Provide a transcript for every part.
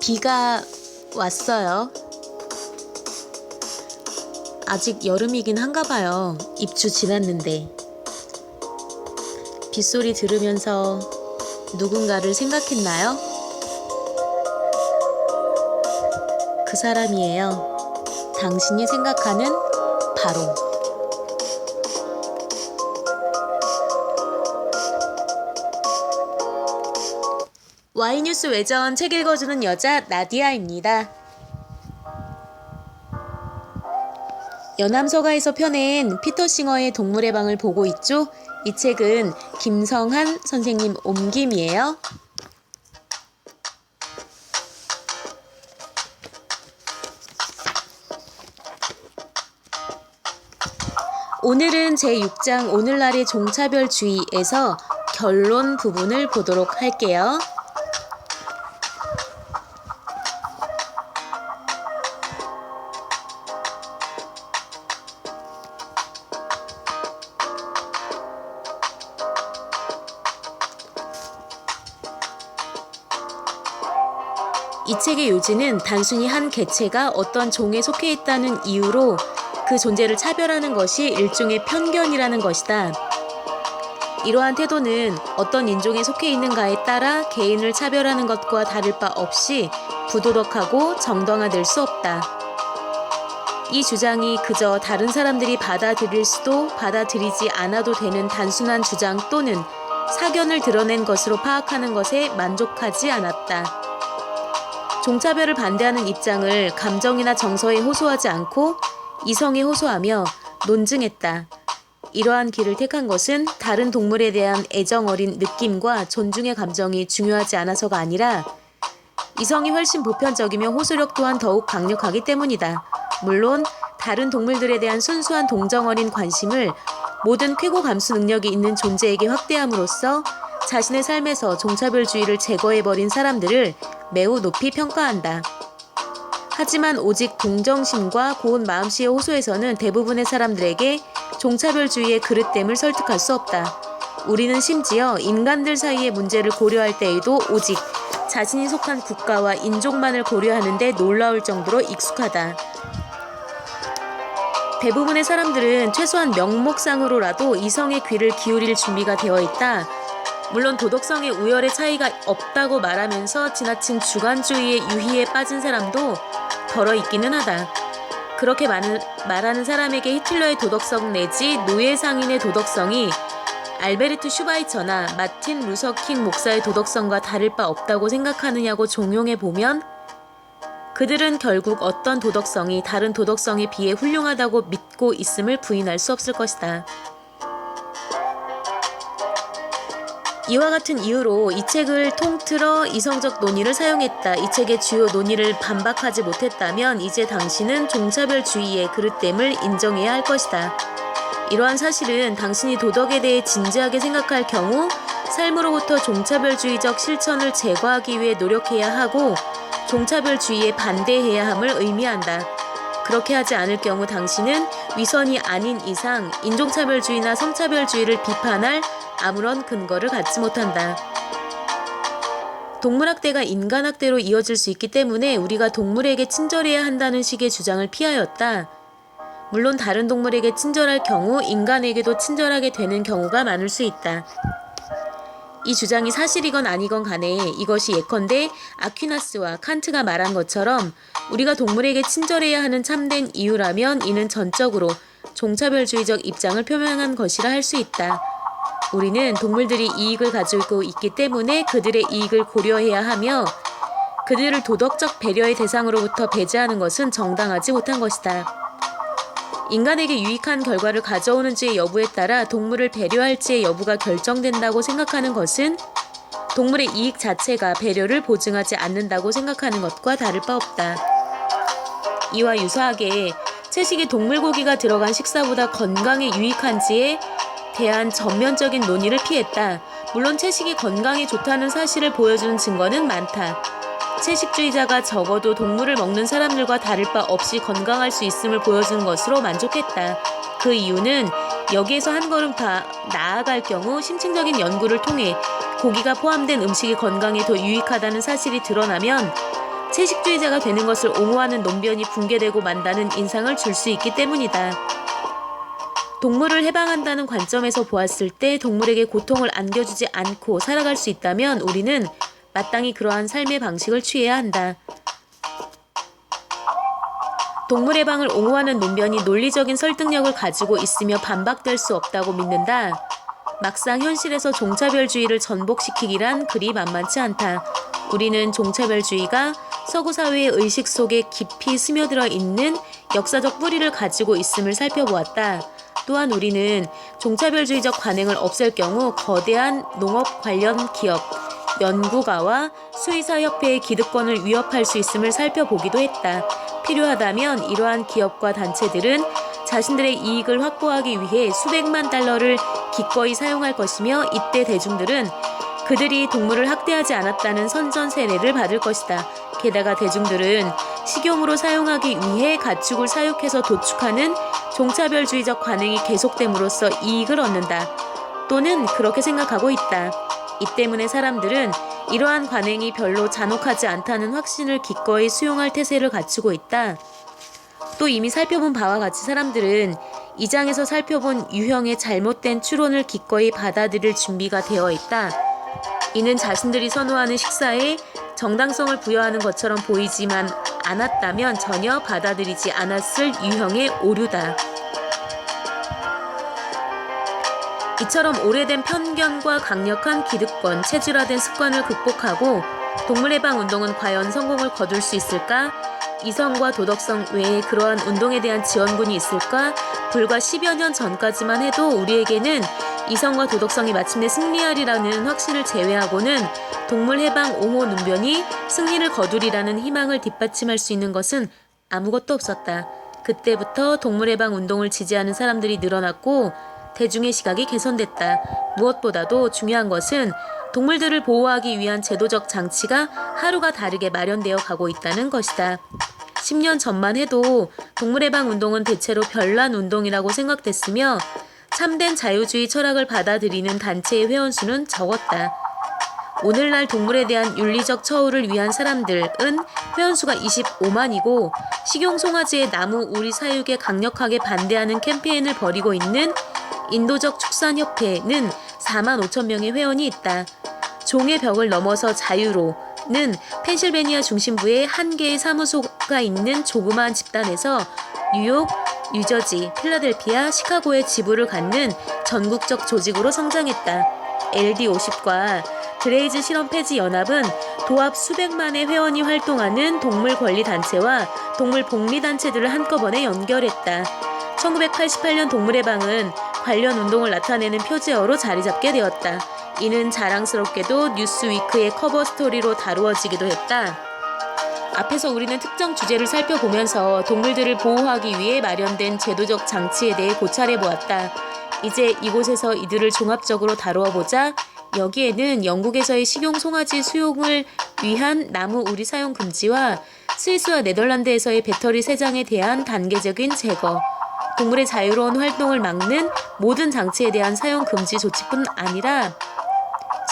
비가 왔어요. 아직 여름이긴 한가 봐요. 입추 지났는데. 빗소리 들으면서 누군가를 생각했나요? 그 사람이에요. 당신이 생각하는 바로. Y뉴스 외전 책 읽어주는 여자 나디아입니다. 연암서가에서 펴낸 피터 싱어의 동물의 방을 보고 있죠? 이 책은 김성한 선생님 옮김이에요. 오늘은 제6장 오늘날의 종차별주의에서 결론 부분을 보도록 할게요. 이 책의 요지는 단순히 한 개체가 어떤 종에 속해 있다는 이유로 그 존재를 차별하는 것이 일종의 편견이라는 것이다. 이러한 태도는 어떤 인종에 속해 있는가에 따라 개인을 차별하는 것과 다를 바 없이 부도덕하고 정당화될 수 없다. 이 주장이 그저 다른 사람들이 받아들일 수도 받아들이지 않아도 되는 단순한 주장 또는 사견을 드러낸 것으로 파악하는 것에 만족하지 않았다. 종차별을 반대하는 입장을 감정이나 정서에 호소하지 않고 이성에 호소하며 논증했다. 이러한 길을 택한 것은 다른 동물에 대한 애정 어린 느낌과 존중의 감정이 중요하지 않아서가 아니라 이성이 훨씬 보편적이며 호소력 또한 더욱 강력하기 때문이다. 물론 다른 동물들에 대한 순수한 동정 어린 관심을 모든 쾌고 감수 능력이 있는 존재에게 확대함으로써 자신의 삶에서 종차별주의를 제거해버린 사람들을 매우 높이 평가한다. 하지만 오직 동정심과 고운 마음씨의 호소에서는 대부분의 사람들에게 종차별주의의 그릇됨을 설득할 수 없다. 우리는 심지어 인간들 사이의 문제를 고려할 때에도 오직 자신이 속한 국가와 인종만을 고려하는 데 놀라울 정도로 익숙하다. 대부분의 사람들은 최소한 명목상으로라도 이성의 귀를 기울일 준비가 되어 있다. 물론 도덕성의 우열의 차이가 없다고 말하면서 지나친 주관주의의 유희에 빠진 사람도 덜어 있기는 하다. 그렇게 말하는 사람에게 히틀러의 도덕성 내지 노예상인의 도덕성이 알베르트 슈바이처나 마틴 루서 킹 목사의 도덕성과 다를 바 없다고 생각하느냐고 종용해보면 그들은 결국 어떤 도덕성이 다른 도덕성에 비해 훌륭하다고 믿고 있음을 부인할 수 없을 것이다. 이와 같은 이유로 이 책을 통틀어 이성적 논의를 사용했다. 이 책의 주요 논의를 반박하지 못했다면 이제 당신은 종차별주의의 그릇됨을 인정해야 할 것이다. 이러한 사실은 당신이 도덕에 대해 진지하게 생각할 경우 삶으로부터 종차별주의적 실천을 제거하기 위해 노력해야 하고 종차별주의에 반대해야 함을 의미한다. 그렇게 하지 않을 경우 당신은 위선이 아닌 이상 인종차별주의나 성차별주의를 비판할 아무런 근거를 갖지 못한다. 동물학대가 인간학대로 이어질 수 있기 때문에 우리가 동물에게 친절해야 한다는 식의 주장을 피하였다. 물론 다른 동물에게 친절할 경우 인간에게도 친절하게 되는 경우가 많을 수 있다. 이 주장이 사실이건 아니건 간에 이것이 예컨대 아퀴나스와 칸트가 말한 것처럼 우리가 동물에게 친절해야 하는 참된 이유라면 이는 전적으로 종차별주의적 입장을 표명한 것이라 할 수 있다. 우리는 동물들이 이익을 가지고 있기 때문에 그들의 이익을 고려해야 하며 그들을 도덕적 배려의 대상으로부터 배제하는 것은 정당하지 못한 것이다. 인간에게 유익한 결과를 가져오는지의 여부에 따라 동물을 배려할지의 여부가 결정된다고 생각하는 것은 동물의 이익 자체가 배려를 보증하지 않는다고 생각하는 것과 다를 바 없다. 이와 유사하게 채식이 동물 고기가 들어간 식사보다 건강에 유익한지에 대한 전면적인 논의를 피했다. 물론 채식이 건강에 좋다는 사실을 보여주는 증거는 많다. 채식주의자가 적어도 동물을 먹는 사람들과 다를 바 없이 건강할 수 있음을 보여준 것으로 만족했다. 그 이유는 여기에서 한 걸음 더 나아갈 경우 심층적인 연구를 통해 고기가 포함된 음식이 건강에 더 유익하다는 사실이 드러나면 채식주의자가 되는 것을 옹호하는 논변이 붕괴되고 만다는 인상을 줄 수 있기 때문이다. 동물을 해방한다는 관점에서 보았을 때 동물에게 고통을 안겨주지 않고 살아갈 수 있다면 우리는 마땅히 그러한 삶의 방식을 취해야 한다. 동물 해방을 옹호하는 논변이 논리적인 설득력을 가지고 있으며 반박될 수 없다고 믿는다. 막상 현실에서 종차별주의를 전복시키기란 그리 만만치 않다. 우리는 종차별주의가 서구 사회의 의식 속에 깊이 스며들어 있는 역사적 뿌리를 가지고 있음을 살펴보았다. 또한 우리는 종차별주의적 관행을 없앨 경우 거대한 농업 관련 기업, 연구가와 수의사협회의 기득권을 위협할 수 있음을 살펴보기도 했다. 필요하다면 이러한 기업과 단체들은 자신들의 이익을 확보하기 위해 수백만 달러를 기꺼이 사용할 것이며 이때 대중들은 그들이 동물을 학대하지 않았다는 선전 세례를 받을 것이다. 게다가 대중들은 식용으로 사용하기 위해 가축을 사육해서 도축하는 종차별주의적 관행이 계속됨으로써 이익을 얻는다. 또는 그렇게 생각하고 있다. 이 때문에 사람들은 이러한 관행이 별로 잔혹하지 않다는 확신을 기꺼이 수용할 태세를 갖추고 있다. 또 이미 살펴본 바와 같이 사람들은 이 장에서 살펴본 유형의 잘못된 추론을 기꺼이 받아들일 준비가 되어 있다. 이는 자신들이 선호하는 식사에 정당성을 부여하는 것처럼 보이지만 않았다면 전혀 받아들이지 않았을 유형의 오류다. 이처럼 오래된 편견과 강력한 기득권, 체질화된 습관을 극복하고 동물해방운동은 과연 성공을 거둘 수 있을까? 이성과 도덕성 외에 그러한 운동에 대한 지원군이 있을까? 불과 10여 년 전까지만 해도 우리에게는 이성과 도덕성이 마침내 승리하리라는 확신을 제외하고는 동물해방 옹호 논변이 승리를 거두리라는 희망을 뒷받침할 수 있는 것은 아무것도 없었다. 그때부터 동물해방 운동을 지지하는 사람들이 늘어났고 대중의 시각이 개선됐다. 무엇보다도 중요한 것은 동물들을 보호하기 위한 제도적 장치가 하루가 다르게 마련되어 가고 있다는 것이다. 10년 전만 해도 동물해방 운동은 대체로 별난 운동이라고 생각됐으며 참된 자유주의 철학을 받아들이는 단체의 회원수는 적었다. 오늘날 동물에 대한 윤리적 처우를 위한 사람들은 회원수가 25만이고 식용송아지의 나무 우리 사육에 강력하게 반대하는 캠페인을 벌이고 있는 인도적 축산협회는 4만 5천 명의 회원이 있다. 종의 벽을 넘어서 자유로는 펜실베니아 중심부에 한 개의 사무소가 있는 조그마한 집단에서 뉴욕, 뉴저지, 필라델피아, 시카고의 지부를 갖는 전국적 조직으로 성장했다. LD50과 그레이즈 실험 폐지 연합은 도합 수백만의 회원이 활동하는 동물 권리 단체와 동물 복리 단체들을 한꺼번에 연결했다. 1988년 동물해방은 관련 운동을 나타내는 표제어로 자리 잡게 되었다. 이는 자랑스럽게도 뉴스위크의 커버 스토리로 다루어지기도 했다. 앞에서 우리는 특정 주제를 살펴보면서 동물들을 보호하기 위해 마련된 제도적 장치에 대해 고찰해 보았다. 이제 이곳에서 이들을 종합적으로 다루어 보자. 여기에는 영국에서의 식용 송아지 수용을 위한 나무 우리 사용 금지와 스위스와 네덜란드에서의 배터리 세장에 대한 단계적인 제거, 동물의 자유로운 활동을 막는 모든 장치에 대한 사용 금지 조치뿐 아니라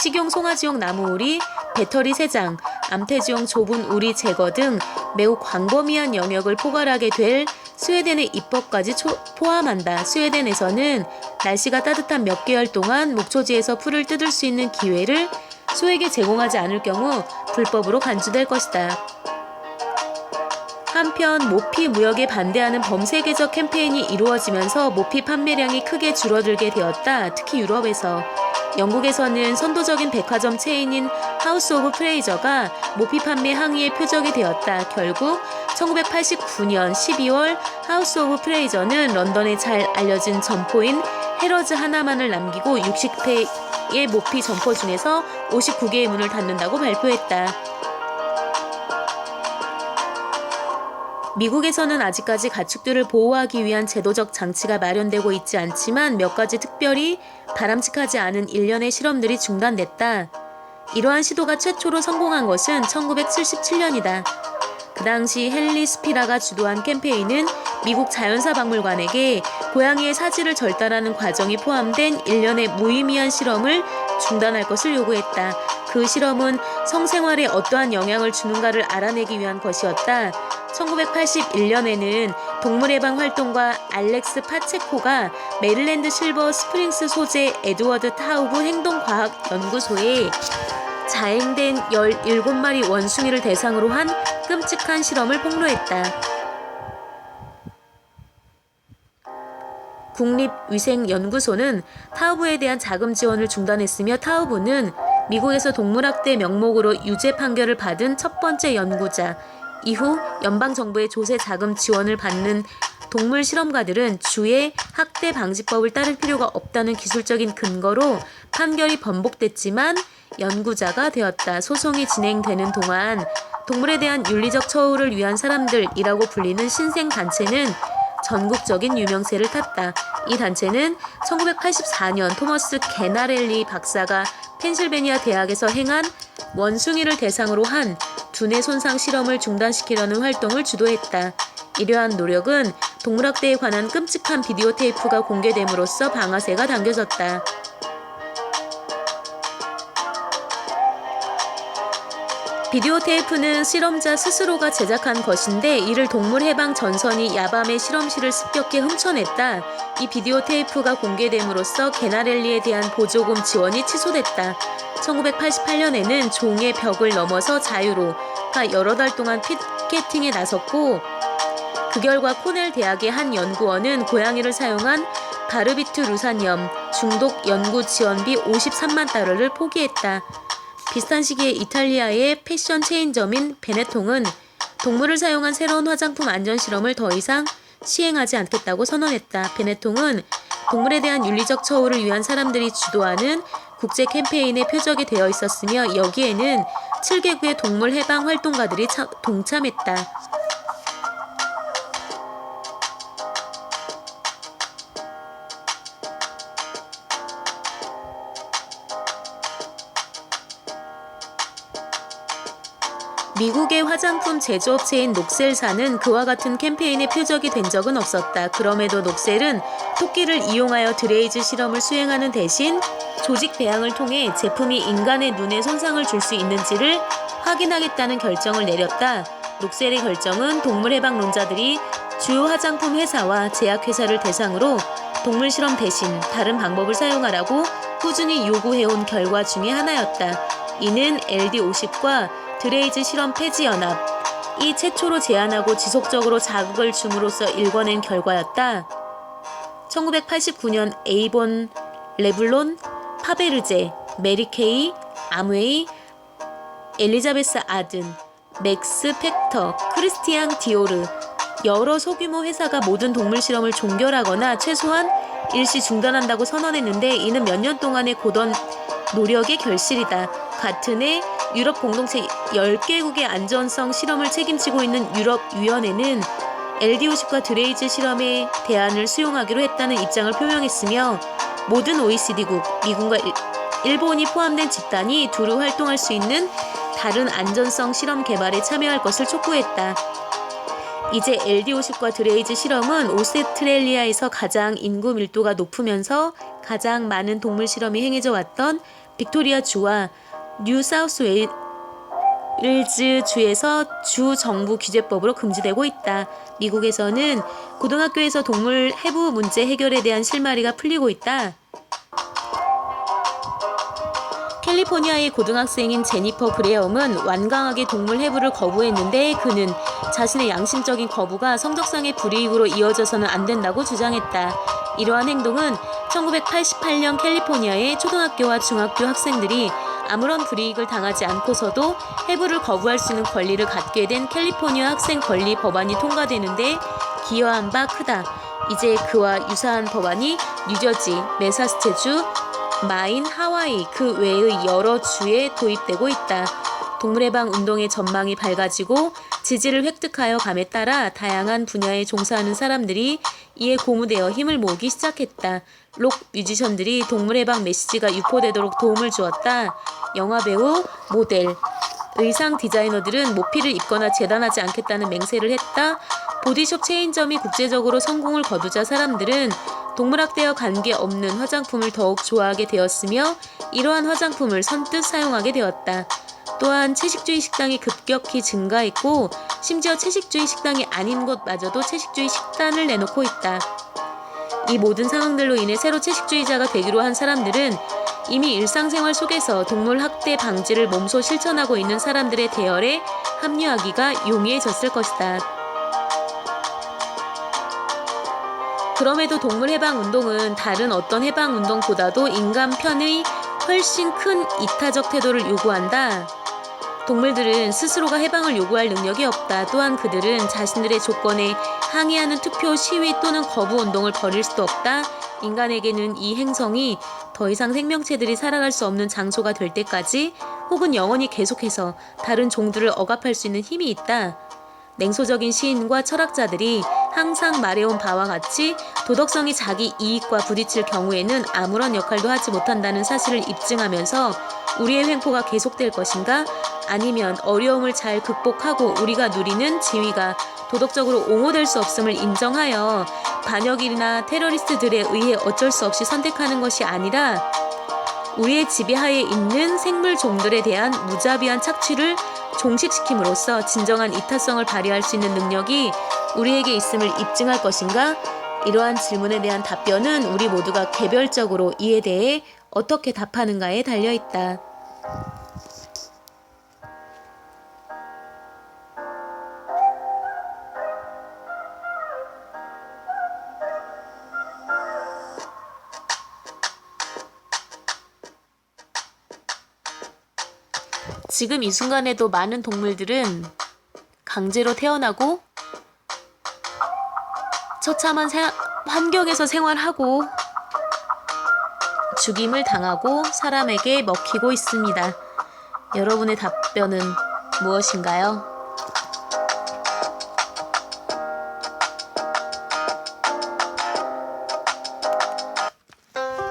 식용 송아지용 나무 우리, 배터리 세장, 암태지용 좁은 우리 제거 등 매우 광범위한 영역을 포괄하게 될 스웨덴의 입법까지 포함한다. 스웨덴에서는 날씨가 따뜻한 몇 개월 동안 목초지에서 풀을 뜯을 수 있는 기회를 소에게 제공하지 않을 경우 불법으로 간주될 것이다. 한편 모피 무역에 반대하는 범세계적 캠페인이 이루어지면서 모피 판매량이 크게 줄어들게 되었다. 특히 유럽에서. 영국에서는 선도적인 백화점 체인인 하우스 오브 프레이저가 모피 판매 항의의 표적이 되었다. 결국 1989년 12월 하우스 오브 프레이저는 런던에 잘 알려진 점포인 해러즈 하나만을 남기고 60회의 모피 점포 중에서 59개의 문을 닫는다고 발표했다. 미국에서는 아직까지 가축들을 보호하기 위한 제도적 장치가 마련되고 있지 않지만 몇 가지 특별히 바람직하지 않은 일련의 실험들이 중단됐다. 이러한 시도가 최초로 성공한 것은 1977년이다. 그 당시 헨리 스피라가 주도한 캠페인은 미국 자연사박물관에게 고양이의 사지를 절단하는 과정이 포함된 일련의 무의미한 실험을 중단할 것을 요구했다. 그 실험은 성생활에 어떠한 영향을 주는가를 알아내기 위한 것이었다. 1981년에는 동물해방 활동가 알렉스 파체코가 메릴랜드 실버 스프링스 소재 에드워드 타우브 행동과학연구소에 자행된 17마리 원숭이를 대상으로 한 끔찍한 실험을 폭로했다. 국립위생연구소는 타우브에 대한 자금 지원을 중단했으며 타우브는 미국에서 동물학대 명목으로 유죄 판결을 받은 첫 번째 연구자, 이후 연방정부의 조세 자금 지원을 받는 동물 실험가들은 주의 학대 방지법을 따를 필요가 없다는 기술적인 근거로 판결이 번복됐지만 연구자가 되었다. 소송이 진행되는 동안 동물에 대한 윤리적 처우를 위한 사람들이라고 불리는 신생단체는 전국적인 유명세를 탔다. 이 단체는 1984년 토머스 게나렐리 박사가 펜실베니아 대학에서 행한 원숭이를 대상으로 한 두뇌 손상 실험을 중단시키려는 활동을 주도했다. 이러한 노력은 동물학대에 관한 끔찍한 비디오 테이프가 공개됨으로써 방아쇠가 당겨졌다. 비디오 테이프는 실험자 스스로가 제작한 것인데 이를 동물해방 전선이 야밤에 실험실을 습격해 훔쳐냈다. 이 비디오 테이프가 공개됨으로써 게나렐리에 대한 보조금 지원이 취소됐다. 1988년에는 종의 벽을 넘어서 자유로가 여러 달 동안 피켓팅에 나섰고 그 결과 코넬 대학의 한 연구원은 고양이를 사용한 바르비투르산염 중독 연구 지원비 53만 달러를 포기했다. 비슷한 시기에 이탈리아의 패션 체인점인 베네통은 동물을 사용한 새로운 화장품 안전 실험을 더 이상 시행하지 않겠다고 선언했다. 베네통은 동물에 대한 윤리적 처우를 위한 사람들이 주도하는 국제 캠페인의 표적이 되어 있었으며 여기에는 7개국의 동물 해방 활동가들이 동참했다. 미국의 화장품 제조업체인 녹셀사는 그와 같은 캠페인의 표적이 된 적은 없었다. 그럼에도 녹셀은 토끼를 이용하여 드레이즈 실험을 수행하는 대신 조직 배양을 통해 제품이 인간의 눈에 손상을 줄 수 있는지를 확인하겠다는 결정을 내렸다. 녹셀의 결정은 동물해방론자들이 주요 화장품 회사와 제약회사를 대상으로 동물 실험 대신 다른 방법을 사용하라고 꾸준히 요구해온 결과 중의 하나였다. 이는 LD50과 드레이즈 실험 폐지 연합이 최초로 제안하고 지속적으로 자극을 줌으로써 일궈낸 결과였다. 1989년 에이본 레블론, 파베르제, 메리케이, 암웨이, 엘리자베스 아든, 맥스 팩터, 크리스티앙 디오르 여러 소규모 회사가 모든 동물 실험을 종결하거나 최소한 일시 중단한다고 선언했는데 이는 몇 년 동안의 고던 노력의 결실이다. 같은 해 유럽 공동체 10개국의 안전성 실험을 책임지고 있는 유럽위원회는 LD50과 드레이즈 실험의 대안을 수용하기로 했다는 입장을 표명했으며 모든 OECD국, 미국과 일본이 포함된 집단이 두루 활동할 수 있는 다른 안전성 실험 개발에 참여할 것을 촉구했다. 이제 LD50과 드레이즈 실험은 오스트레일리아에서 가장 인구 밀도가 높으면서 가장 많은 동물 실험이 행해져 왔던 빅토리아 주와 뉴사우스웨일즈 주에서 주 정부 규제법으로 금지되고 있다. 미국에서는 고등학교에서 동물 해부 문제 해결에 대한 실마리가 풀리고 있다. 캘리포니아의 고등학생인 제니퍼 그레엄은 완강하게 동물 해부를 거부했는데 그는 자신의 양심적인 거부가 성적상의 불이익으로 이어져서는 안 된다고 주장했다. 이러한 행동은 1988년 캘리포니아의 초등학교와 중학교 학생들이 아무런 불이익을 당하지 않고서도 해부를 거부할 수 있는 권리를 갖게 된 캘리포니아 학생 권리 법안이 통과되는데 기여한 바 크다. 이제 그와 유사한 법안이 뉴저지, 매사추세츠, 마인, 하와이 그 외의 여러 주에 도입되고 있다. 동물해방 운동의 전망이 밝아지고 지지를 획득하여 감에 따라 다양한 분야에 종사하는 사람들이 이에 고무되어 힘을 모으기 시작했다. 록 뮤지션들이 동물해방 메시지가 유포되도록 도움을 주었다. 영화배우, 모델, 의상 디자이너들은 모피를 입거나 재단하지 않겠다는 맹세를 했다. 보디숍 체인점이 국제적으로 성공을 거두자 사람들은 동물학대와 관계없는 화장품을 더욱 좋아하게 되었으며 이러한 화장품을 선뜻 사용하게 되었다. 또한 채식주의 식당이 급격히 증가했고 심지어 채식주의 식당이 아닌 곳마저도 채식주의 식단을 내놓고 있다. 이 모든 상황들로 인해 새로 채식주의자가 되기로 한 사람들은 이미 일상생활 속에서 동물 학대 방지를 몸소 실천하고 있는 사람들의 대열에 합류하기가 용이해졌을 것이다. 그럼에도 동물해방운동은 다른 어떤 해방운동보다도 인간 편의 훨씬 큰 이타적 태도를 요구한다. 동물들은 스스로가 해방을 요구할 능력이 없다. 또한 그들은 자신들의 조건에 항의하는 투표, 시위 또는 거부 운동을 벌일 수도 없다. 인간에게는 이 행성이 더 이상 생명체들이 살아갈 수 없는 장소가 될 때까지 혹은 영원히 계속해서 다른 종들을 억압할 수 있는 힘이 있다. 냉소적인 시인과 철학자들이 항상 말해온 바와 같이 도덕성이 자기 이익과 부딪힐 경우에는 아무런 역할도 하지 못한다는 사실을 입증하면서 우리의 횡포가 계속될 것인가? 아니면 어려움을 잘 극복하고 우리가 누리는 지위가 도덕적으로 옹호될 수 없음을 인정하여 반역이나 테러리스트들에 의해 어쩔 수 없이 선택하는 것이 아니라 우리의 지배하에 있는 생물 종들에 대한 무자비한 착취를 종식시킴으로써 진정한 이타성을 발휘할 수 있는 능력이 우리에게 있음을 입증할 것인가? 이러한 질문에 대한 답변은 우리 모두가 개별적으로 이에 대해 어떻게 답하는가에 달려있다. 지금 이 순간에도 많은 동물들은 강제로 태어나고 처참한 환경에서 생활하고 죽임을 당하고 사람에게 먹히고 있습니다. 여러분의 답변은 무엇인가요?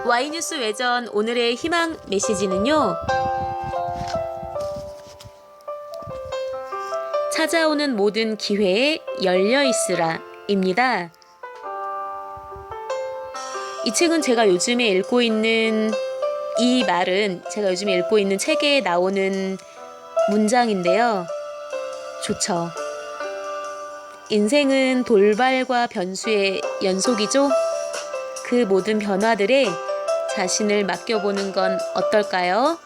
Y뉴스 외전 오늘의 희망 메시지는요. 찾아오는 모든 기회에 열려있으라 입니다. 이 책은 제가 요즘에 읽고 있는 책에 나오는 문장인데요. 좋죠. 인생은 돌발과 변수의 연속이죠. 그 모든 변화들에 자신을 맡겨보는 건 어떨까요?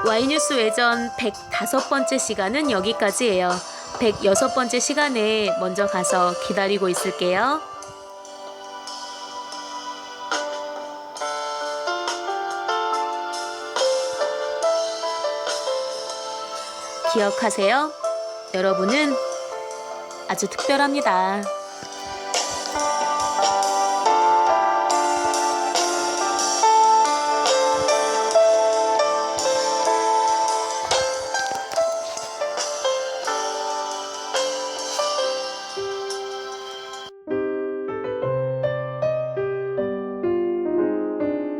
Y뉴스 외전 105번째 시간은 여기까지예요. 106번째 시간에 먼저 가서 기다리고 있을게요. 기억하세요. 여러분은 아주 특별합니다.